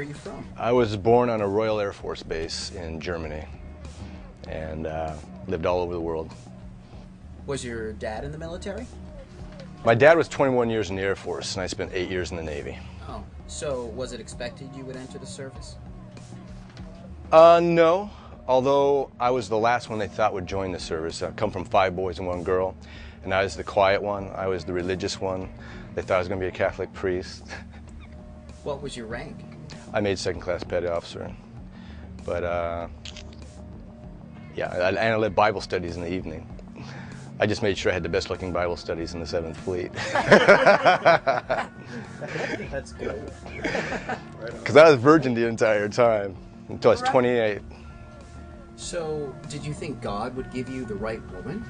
are you from? I was born on a Royal Air Force base in Germany and lived all over the world. Was your dad in the military? My dad was 21 years in the Air Force and I spent 8 years in the Navy. Oh, so was it expected you would enter the service? No, although I was the last one they thought would join the service. I come from 5 boys and 1 girl, and I was the quiet one. I was the religious one. They thought I was going to be a Catholic priest. What was your rank? I made 2nd class petty officer. But, yeah, and I led Bible studies in the evening. I just made sure I had the best looking Bible studies in the 7th Fleet. That's good. Because I was virgin the entire time, until I was 28. So, did you think God would give you the right woman?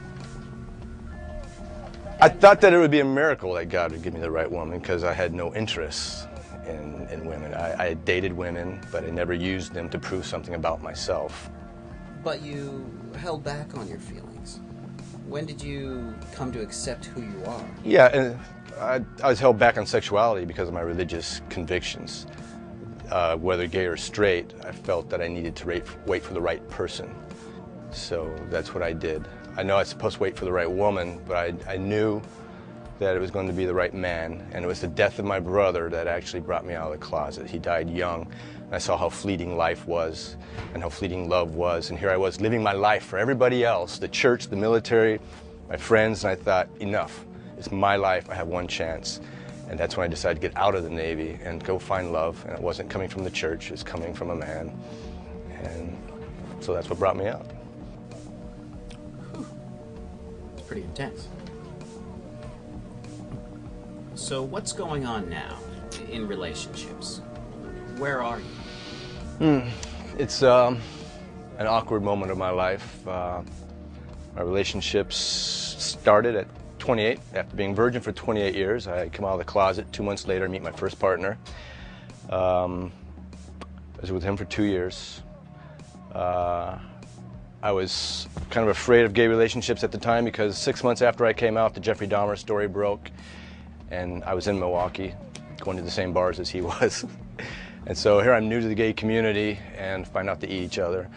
I thought that it would be a miracle that God would give me the right woman, because I had no interest in women. I had dated women, but I never used them to prove something about myself. But you held back on your feelings. When did you come to accept who you are? Yeah, and I was held back on sexuality because of my religious convictions. Whether gay or straight, I felt that I needed to wait for the right person. So that's what I did. I know I was supposed to wait for the right woman, but I knew that it was going to be the right man. And it was the death of my brother that actually brought me out of the closet. He died young. And I saw how fleeting life was and how fleeting love was. And here I was living my life for everybody else, the church, the military, my friends, and I thought, enough. It's my life. I have one chance. And that's when I decided to get out of the Navy and go find love. And it wasn't coming from the church, it was coming from a man. And so that's what brought me out. It's pretty intense. So what's going on now in relationships? Where are you? It's an awkward moment of my life. My relationships started at 28. After being virgin for 28 years, I come out of the closet. 2 months later, I meet my first partner. I was with him for 2 years. I was kind of afraid of gay relationships at the time because 6 months after I came out, the Jeffrey Dahmer story broke. And I was in Milwaukee, going to the same bars as he was. And so here I'm new to the gay community and find out to eat each other.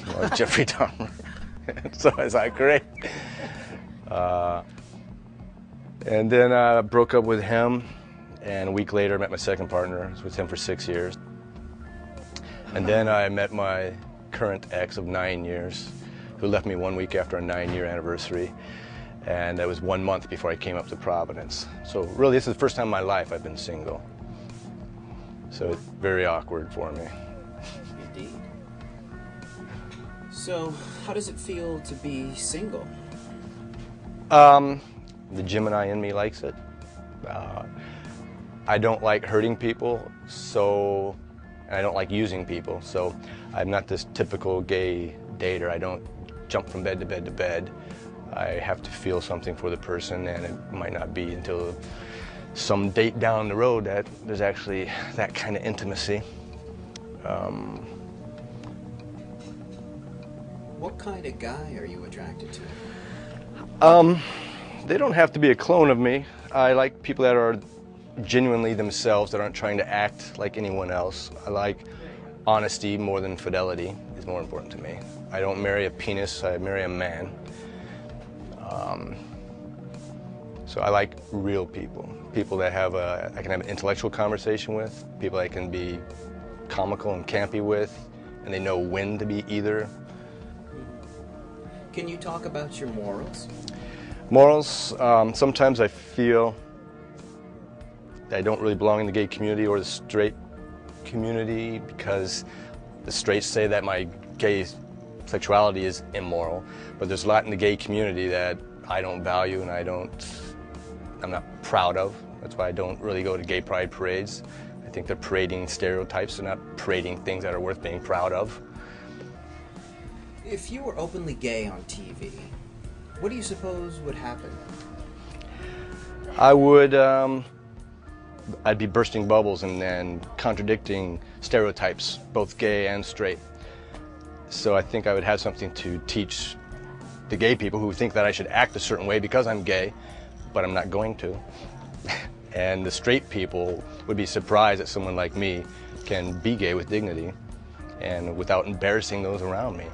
You know, Jeffrey Dahmer. So I was like, great. And then I broke up with him, and a week later I met my second partner. I was with him for 6 years. And then I met my current ex of 9 years, who left me 1 week after our 9-year anniversary. And that was 1 month before I came up to Providence. So really, this is the first time in my life I've been single. So it's very awkward for me. Indeed. So, how does it feel to be single? The Gemini in me likes it. I don't like hurting people, and I don't like using people. So I'm not this typical gay dater. I don't jump from bed to bed to bed. I have to feel something for the person, and it might not be until some date down the road that there's actually that kind of intimacy. What kind of guy are you attracted to? They don't have to be a clone of me. I like people that are genuinely themselves, that aren't trying to act like anyone else. I like honesty more than fidelity is more important to me. I don't marry a penis, I marry a man. So I like real people. People that I can have an intellectual conversation with, people I can be comical and campy with, and they know when to be either. Can you talk about your morals? Morals, sometimes I feel that I don't really belong in the gay community or the straight community because the straights say that my gay sexuality is immoral, but there's a lot in the gay community that I don't value and I'm not proud of. That's why I don't really go to gay pride parades. I think they're parading stereotypes, they're not parading things that are worth being proud of. If you were openly gay on TV, what do you suppose would happen? I'd be bursting bubbles and contradicting stereotypes, both gay and straight. So I think I would have something to teach the gay people who think that I should act a certain way because I'm gay, but I'm not going to. And the straight people would be surprised that someone like me can be gay with dignity and without embarrassing those around me.